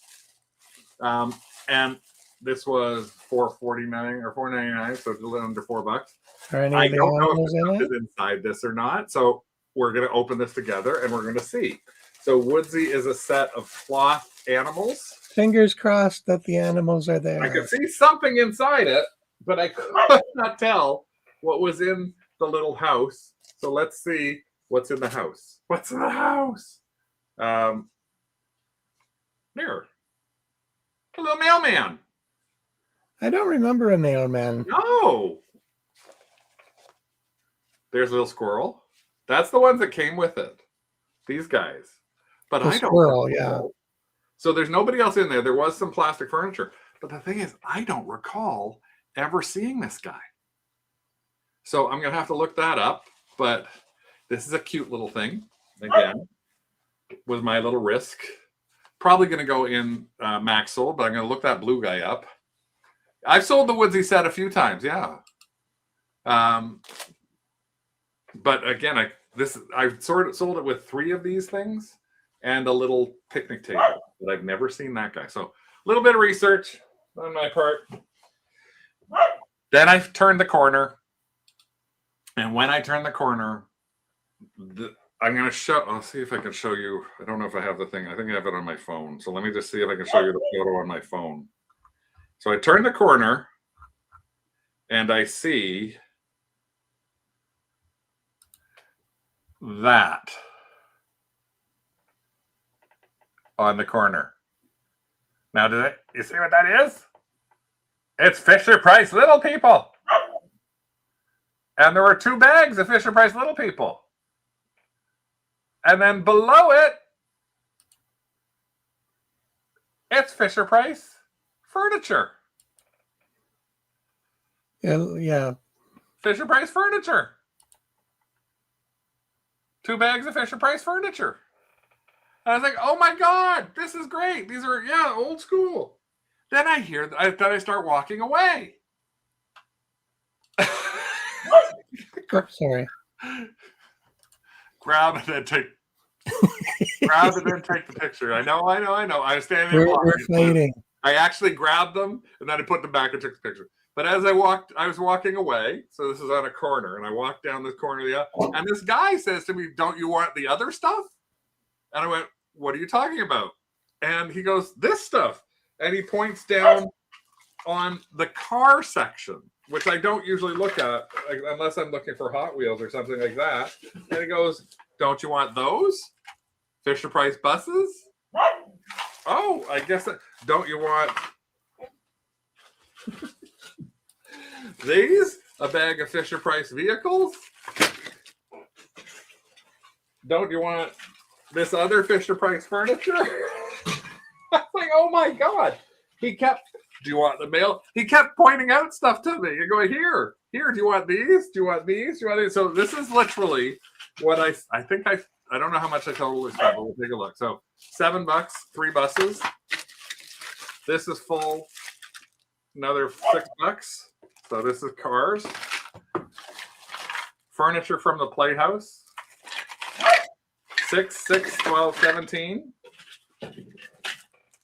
And this was $4.49 or $4.99, so it's a little under $4. I don't know if the stuff is inside this or not. So we're going to open this together and we're going to see. So Woodsy is a set of cloth animals. Fingers crossed that the animals are there. I could see something inside it, but I could not tell what was in the little house. So let's see what's in the house. What's in the house? Here. A little mailman. I don't remember a mailman. No. There's a little squirrel. That's the ones that came with it. These guys. But I don't know. Yeah. So there's nobody else in there. There was some plastic furniture. But the thing is, I don't recall ever seeing this guy. So I'm going to have to look that up. But this is a cute little thing. Again, with my little risk. Probably going to go in Max Sold, but I'm going to look that blue guy up. I've sold the Woodsy set a few times, yeah. But again, I've sort of sold it with 3 of these things and a little picnic table, but I've never seen that guy. So a little bit of research on my part. Then I turned the corner, and when I turned the corner, I'm going to show. I'll see if I can show you. I don't know if I have the thing. I think I have it on my phone. So let me just see if I can show you the photo on my phone. So I turn the corner, and I see that on the corner. Now, you see what that is? It's Fisher Price Little People. And there were 2 bags of Fisher Price Little People. And then below it, it's Fisher Price Furniture. Yeah. Fisher Price Furniture. 2 bags of Fisher Price Furniture. And I was like, oh my God, this is great. These are, old school. Then I start walking away. Sorry. Grab and then take the picture. I know. I was standing there. We're fighting. I actually grabbed them and then I put them back and took the picture. But as I was walking away. So this is on a corner, and I walked down this corner, and this guy says to me, "Don't you want the other stuff?" And I went, "What are you talking about?" And he goes, "This stuff." And he points down on the car section, which I don't usually look at unless I'm looking for Hot Wheels or something like that. And he goes, "Don't you want those? Fisher Price buses?" Oh, I guess don't you want These, a bag of Fisher Price vehicles. Don't you want this other Fisher Price furniture? I'm like, oh my God. He kept, do you want the mail? He kept pointing out stuff to me and going, here, do you want these? Do you want these? Do you want these? So this is literally what I think I don't know how much I totally spent, but we'll take a look. So $7, 3 buses. This is full, another $6. So this is cars. Furniture from the Playhouse. 6, 12, 17.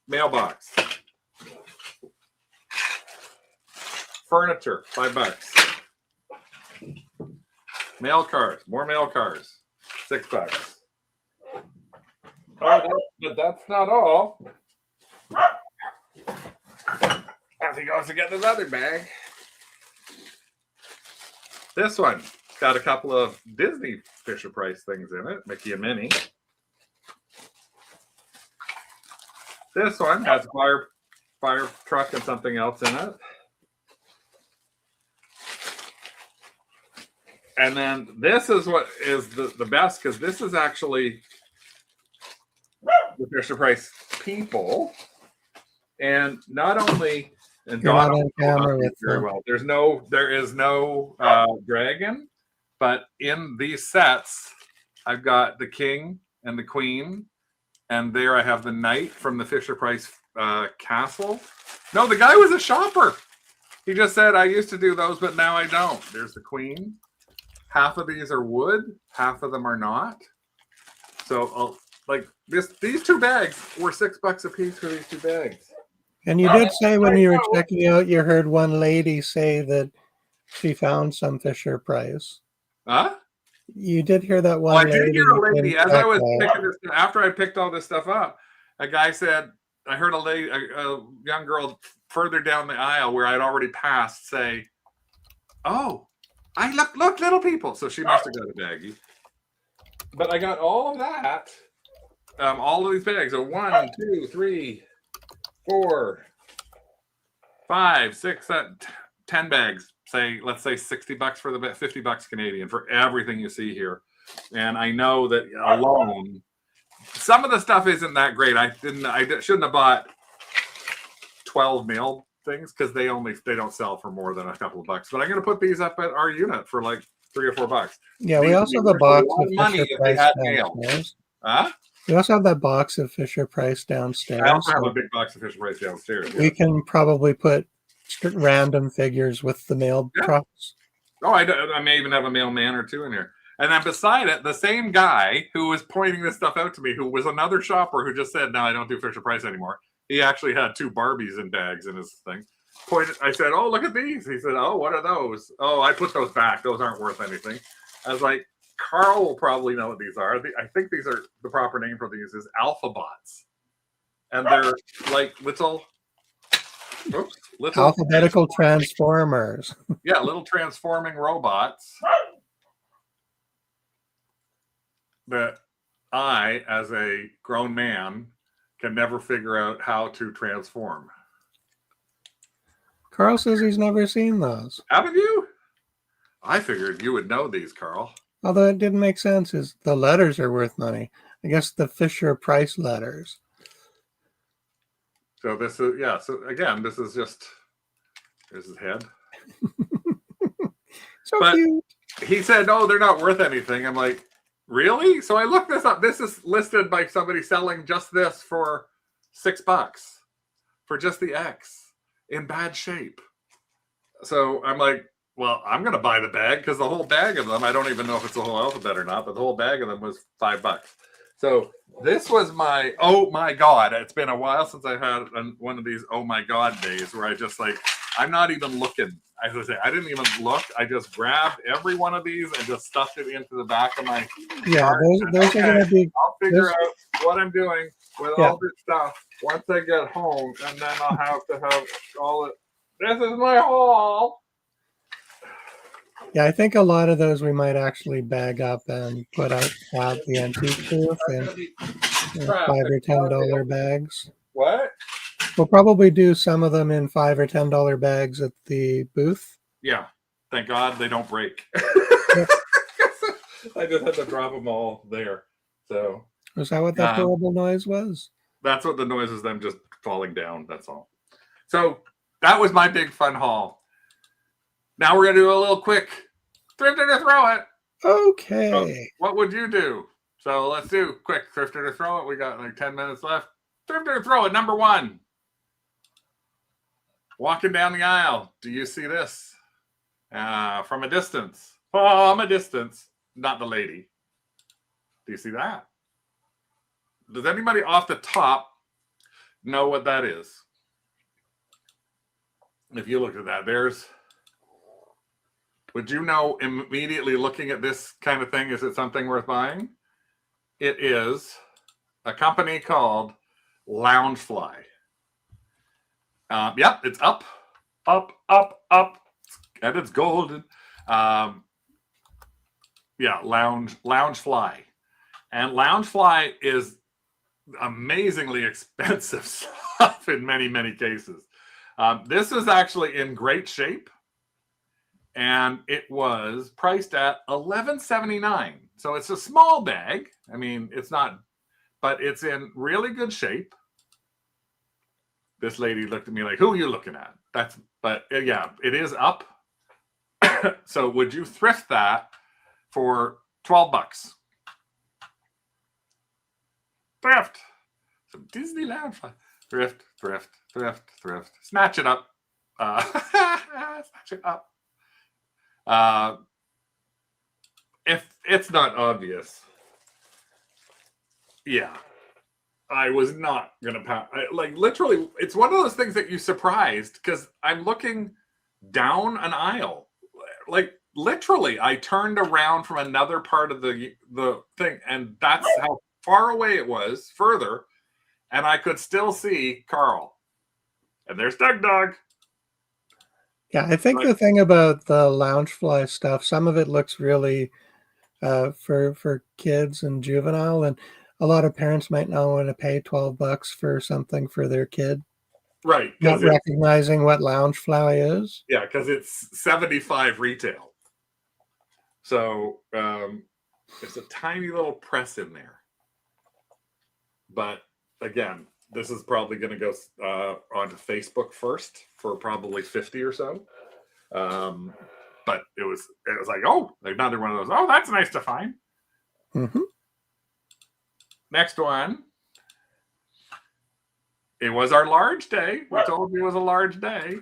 Mailbox. Furniture, $5. Mail cars, more mail cars, $6. Oh, but that's not all. As he goes to get this other bag. This one got a couple of Disney Fisher Price things in it, Mickey and Minnie. This one has a fire truck and something else in it. And then this is what is the best, because this is actually the Fisher Price people. And not only, and You're not Don on camera with very well. There is no dragon, but in these sets, I've got the king and the queen, and there I have the knight from the Fisher Price castle. No, the guy was a shopper. He just said, I used to do those, but now I don't. There's the queen. Half of these are wood, half of them are not. So, like these 2 bags were $6 a piece for these 2 bags. And you did say when you were checking out, you heard one lady say that she found some Fisher Price. Huh? You did hear that one lady. I did hear a lady as I was picking this, after I picked all this stuff up. A guy said, I heard a young girl further down the aisle where I'd already passed say, "Oh, I look, little people." So she must have got a baggie. But I got all of that. All of these bags. So 1, 2, 3, 4, 5, 6, 7, 10 bags. Let's say $60 for the $50 Canadian for everything you see here. And I know that alone, some of the stuff isn't that great. I shouldn't have bought 12 mail things because they don't sell for more than a couple of bucks. But I'm going to put these up at our unit for like $3 or $4. Yeah, we also have a box of Fisher Price downstairs. Huh? We also have that box of Fisher Price downstairs. I also have a big box of Fisher Price downstairs. Yeah. We can probably put random figures with the mail trucks. Oh, I may even have a mailman or 2 in here. And then beside it, the same guy who was pointing this stuff out to me, who was another shopper who just said, "No, I don't do Fisher Price anymore." He actually had 2 Barbies in bags in his thing. I said, "Oh, look at these." He said, "Oh, what are those?" "Oh, I put those back. Those aren't worth anything." I was like, Carl will probably know what these are. I think these are, the proper name for these is Alpha Bots. And they're like little alphabetical transformers. Yeah, little transforming robots that I, as a grown man, can never figure out how to transform. Carl says he's never seen those. Haven't you? I figured you would know these, Carl. Although it didn't make sense, is the letters are worth money. I guess the Fisher Price letters. So this is, yeah, so again, this is just, here's his head. So cute. He said, "Oh, they're not worth anything." I'm like, really? So I looked this up. This is listed by somebody selling just this for $6 for just the X in bad shape. So I'm like, well, I'm going to buy the bag because the whole bag of them, I don't even know if it's the whole alphabet or not, but the whole bag of them was $5. So this was my, oh my God, it's been a while since I had one of these oh my God days where I just like, I'm not even looking. As I say, I didn't even look. I just grabbed every one of these and just stuffed it into the back of my car. Those are going to be. I'll figure out what I'm doing with all this stuff once I get home, and then I'll have to have all it. This is my haul. Yeah, I think a lot of those we might actually bag up and put out at the antique booth in $5 or $10 bags. What? We'll probably do some of them in $5 or $10 bags at the booth. Yeah. Thank God they don't break. Yeah. I just had to drop them all there. So Was that what that horrible noise was? that's what the noise is, them just falling down. That's all. So that was my big fun haul. Now we're going to do a little quick thrift or throw it. Okay. So what would you do? So let's do quick thrift or throw it. We got like 10 minutes left. Thrift or throw it, number 1. Walking down the aisle. Do you see this? From a distance. From a distance. Not the lady. Do you see that? Does anybody off the top know what that is? If you look at that, would you know immediately looking at this kind of thing, is it something worth buying? It is a company called Loungefly. Yep, it's up, and it's golden. Yeah, Loungefly. And Loungefly is amazingly expensive stuff in many, many cases. This is actually in great shape, and it was priced at $11.79. So it's a small bag. I mean, it's not, but it's in really good shape. This lady looked at me like, "Who are you looking at?" But yeah, it is up. So would you thrift that for $12? Thrift. Some Disney Loungefly. Thrift. Snatch it up. Snatch it up. If it's not obvious, yeah, I was not gonna pass. Like literally, it's one of those things that you surprised because I'm looking down an aisle. Like literally, I turned around from another part of the thing, and that's how far away it was. Further, and I could still see Carl. And there's Dog. Yeah, I think the thing about the Loungefly stuff, some of it looks really for kids and juvenile, and a lot of parents might not want to pay $12 for something for their kid. Right. Not recognizing what Loungefly is. Yeah, because it's $75 retail. So there's a tiny little press in there. But again, this is probably going to go onto Facebook first for probably 50 or so. But it was like, oh, another one of those. Oh, that's nice to find. Mm-hmm. Next one. It was our large day. We told you it was a large day.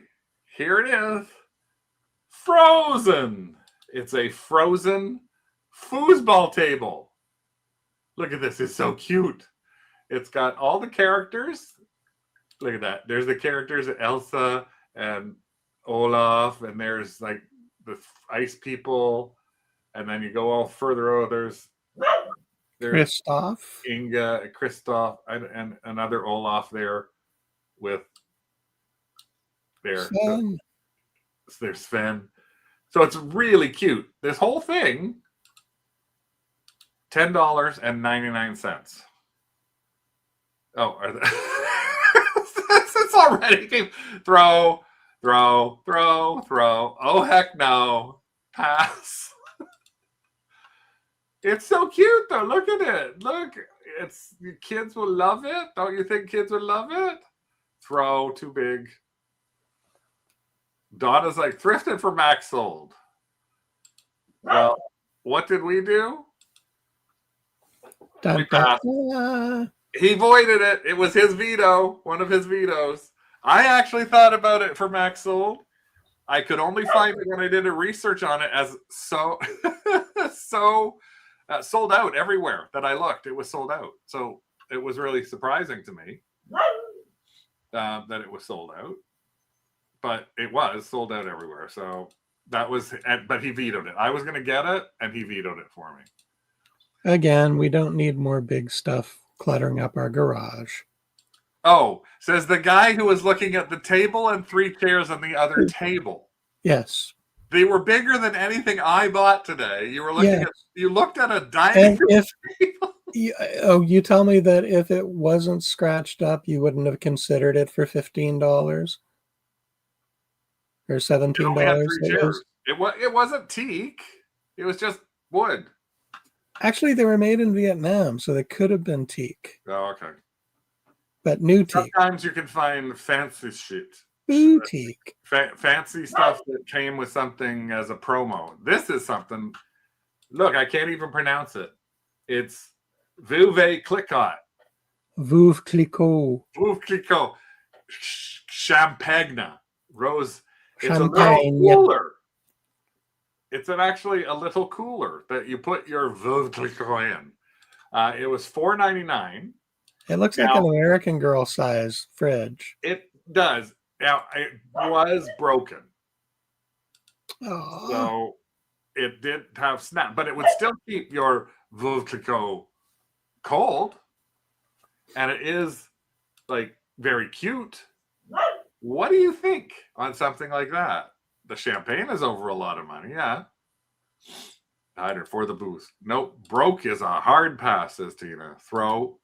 Here it is. Frozen. It's a frozen foosball table. Look at this. It's so cute. It's got all the characters. Look at that. There's the characters, Elsa and Olaf, and there's like the ice people. And then you go all further. Oh, there's Kristoff, Inga, Kristoff, and another Olaf there with there. Sven. So there's Sven. So it's really cute. This whole thing, $10.99. Oh, it's already throw. Oh heck no, pass. It's so cute though. Look at it. Look, kids will love it. Don't you think kids would love it? Throw, too big. Donna's like, thrifted for Max sold. Well, what did we do? We passed. He voided it. It was his veto, one of his vetoes. I actually thought about it for Max sold. I could only find it when I did a research on it as so sold out everywhere that I looked. It was sold out. So it was really surprising to me that it was sold out. But it was sold out everywhere. So that was, but he vetoed it. I was going to get it, and he vetoed it for me. Again, we don't need more big stuff cluttering up our garage. Oh, says the guy who was looking at the table and 3 chairs on the other table. Yes. They were bigger than anything I bought today. You were looking at, you looked at a dining room table. You tell me that if it wasn't scratched up, you wouldn't have considered it for $15 or It only had $17. 3 chairs. It wasn't teak. It was just wood. Actually, they were made in Vietnam, so they could have been teak, Oh, okay. but new teak, Sometimes you can find fancy shit. boutique. Fancy stuff that came with something as a promo. This is something. Look, I can't even pronounce it. It's Veuve Clicquot. Veuve Clicquot. Veuve Clicquot. Champagne. Rose. It's a little Champagne. cooler. It's actually a little cooler that you put your Veuve Clicquot in. It was $4.99. It looks like an American Girl size fridge. It does. Now, it was broken. Oh. So it did have snap, but it would still keep your Veuve Clicquot cold. And it is like very cute. What do you think on something like that? The champagne is over a lot of money, yeah. Either for the booth. Nope, broke is a hard pass, says Tina. Throw.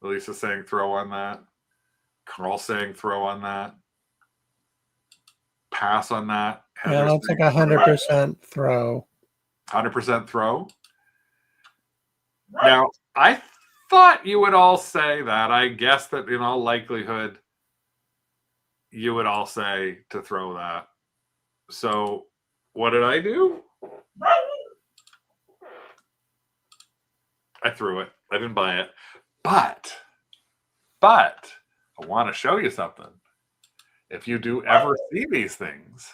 Elisa's saying throw on that. Carl saying throw on that. Pass on that. Yeah, that's like 100% throw. 100% throw. Now, I thought you would all say that. I guess that in all likelihood, you would all say to throw that. So, what did I do? I threw it. I didn't buy it. But I want to show you something. If you do ever see these things,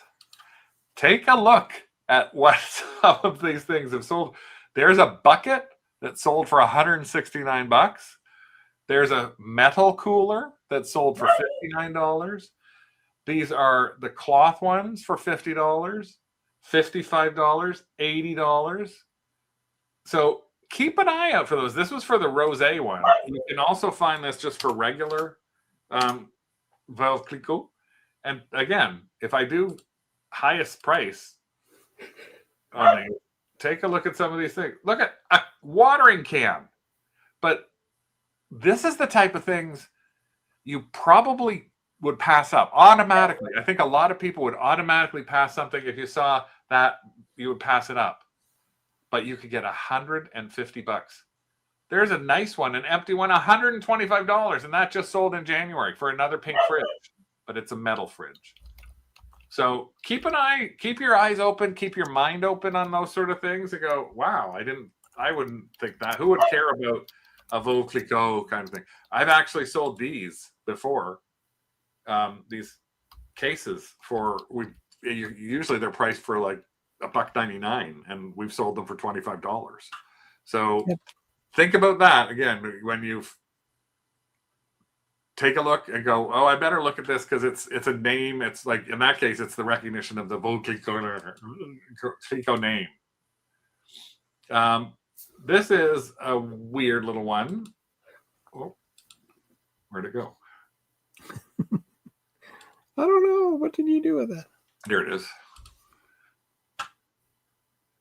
take a look at what some of these things have sold. There's a bucket that sold for $169. There's a metal cooler that sold for $59. These are the cloth ones for $50, $55, $80. So keep an eye out for those. This was for the rosé one. You can also find this just for regular Veuve Clicquot. And again, if I do highest price on these, take a look at some of these things. Look at a watering can. But this is the type of things you probably would pass up automatically. I think a lot of people would automatically pass something if you saw that, you would pass it up. But you could get $150. There's a nice one, an empty one, $125, and that just sold in January for another pink fridge, but it's a metal fridge. So keep your eyes open, keep your mind open on those sort of things and go, wow, I wouldn't think that. Who would care about a Veuve Clicquot kind of thing? I've actually sold these before, these cases usually they're priced for like $1.99, and we've sold them for $25. So think about that again when you take a look and go, oh, I better look at this because it's a name. It's like in that case, it's the recognition of the Veuve Clicquot name. This is a weird little one. Oh, where'd it go? I don't know. What did you do with it? There it is.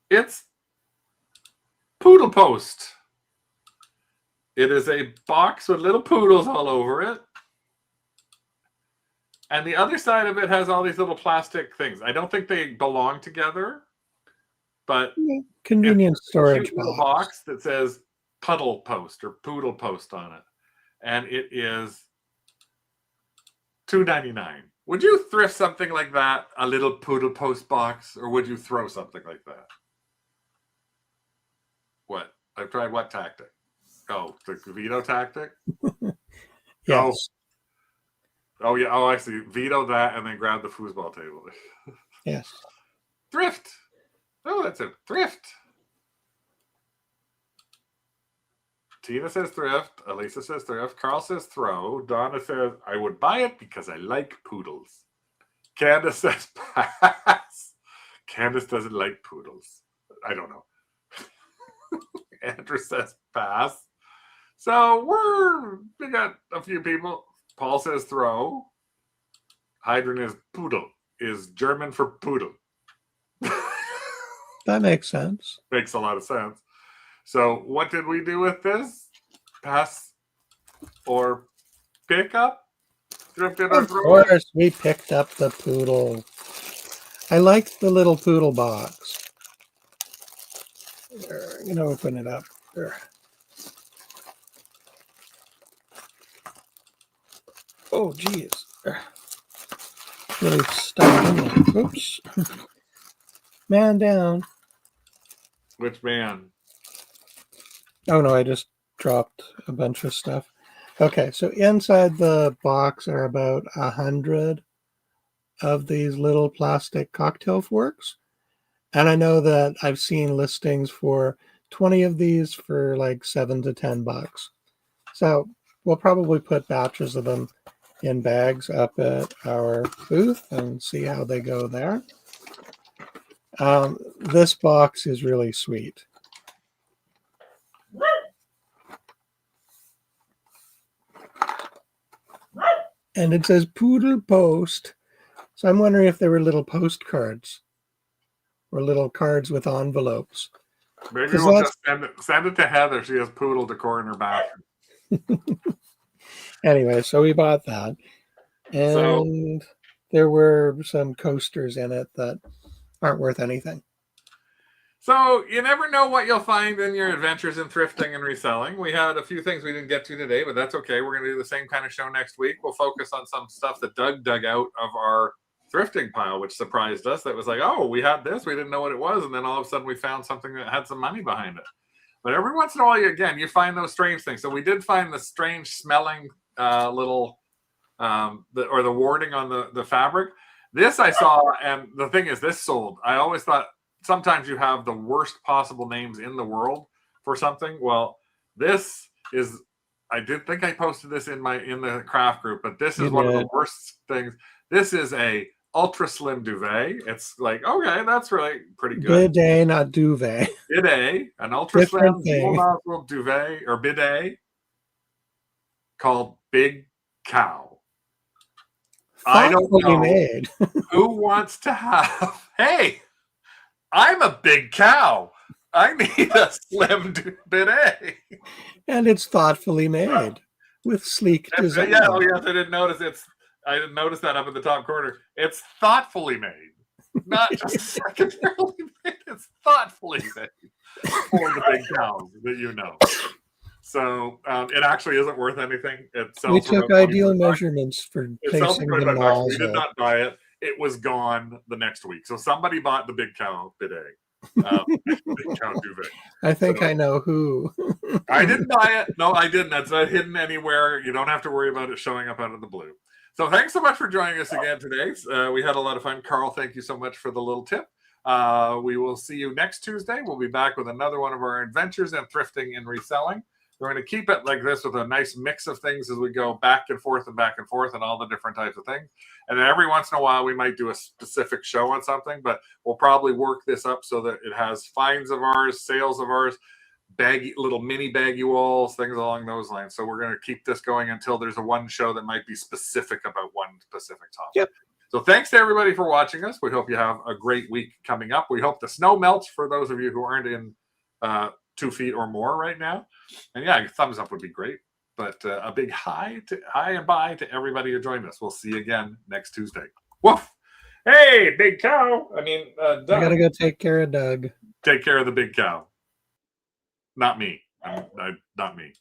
It's Poodle Post. It is a box with little poodles all over it. And the other side of it has all these little plastic things. I don't think they belong together, but convenient storage box that says Puddle Post or Poodle Post on it. And it is $2.99. Would you thrift something like that, a little Poodle Post box, or would you throw something like that? What? I've tried what tactic? Oh, the veto tactic? Yes. Oh, yeah. Oh, I see. Veto that and then grab the foosball table. Yes. Thrift. Oh, that's a thrift. Tina says thrift. Elisa says thrift. Carl says throw. Donna says, I would buy it because I like poodles. Candace says pass. Candace doesn't like poodles. I don't know. Andrew says pass. So we got a few people. Paul says throw. Hydron is poodle. Is German for poodle. That makes sense. Makes a lot of sense. So what did we do with this? Pass or pick up? Thrifted or Of throw it? course, we picked up the poodle. I like the little poodle box. There, I'm gonna open it up. There. Oh, geez. Really stuck in there. Oops. Man down. Which man? Oh, no, I just dropped a bunch of stuff. Okay, so inside the box are about 100 of these little plastic cocktail forks. And I know that I've seen listings for 20 of these for like $7 to $10. So we'll probably put batches of them in bags up at our booth and see how they go there. This box is really sweet. And it says Poodle Post. So I'm wondering if there were little postcards or little cards with envelopes. Maybe we'll just send it to Heather. She has poodle decor in her bathroom. Anyway, so we bought that. And there were some coasters in it that aren't worth anything. So you never know what you'll find in your adventures in thrifting and reselling. We had a few things we didn't get to today, but that's okay. We're going to do the same kind of show next week. We'll focus on some stuff that Doug dug out of our thrifting pile, which surprised us. That was like, oh, we had this. We didn't know what it was. And then all of a sudden we found something that had some money behind it. But every once in a while, you find those strange things. So we did find the strange smelling little, or the warding on the fabric. This I saw, and the thing is, this sold. I always thought, sometimes you have the worst possible names in the world for something. Well, this is, I did think I posted this in the craft group, but this is one of the worst things. This is a ultra slim duvet. It's like, okay, that's really pretty good. Bidet, not duvet. Bidet, an ultra slim dual nozzle duvet or bidet called Big Cow. I don't know made. who wants to have, hey, I'm a big cow. I need a slim bidet. And it's thoughtfully made with sleek design. Yeah, oh yes, I didn't notice that up in the top corner. It's thoughtfully made. Not just secondarily made. It's thoughtfully made for the big cows that you know. So it actually isn't worth anything. We took ideal measurements for placing the nozzle. We did not buy it. It was gone the next week. So somebody bought the big cow bidet. Big cow duvet. I think I know who. I didn't buy it. No, I didn't. That's not hidden anywhere. You don't have to worry about it showing up out of the blue. So thanks so much for joining us again today. We had a lot of fun. Carl, thank you so much for the little tip. We will see you next Tuesday. We'll be back with another one of our adventures in thrifting and reselling. We're going to keep it like this with a nice mix of things as we go back and forth and all the different types of things. And then every once in a while, we might do a specific show on something, but we'll probably work this up so that it has finds of ours, sales of ours, little mini baggy walls, things along those lines. So we're going to keep this going until there's a one show that might be specific about one specific topic. Yep. So thanks to everybody for watching us. We hope you have a great week coming up. We hope the snow melts for those of you who aren't in 2 feet or more right now. And yeah, thumbs up would be great. But a big hi and bye to everybody who joined us. We'll see you again next Tuesday. Woof! Hey, big cow. Doug. I gotta go take care of Doug. Take care of the big cow. Not me. Not me.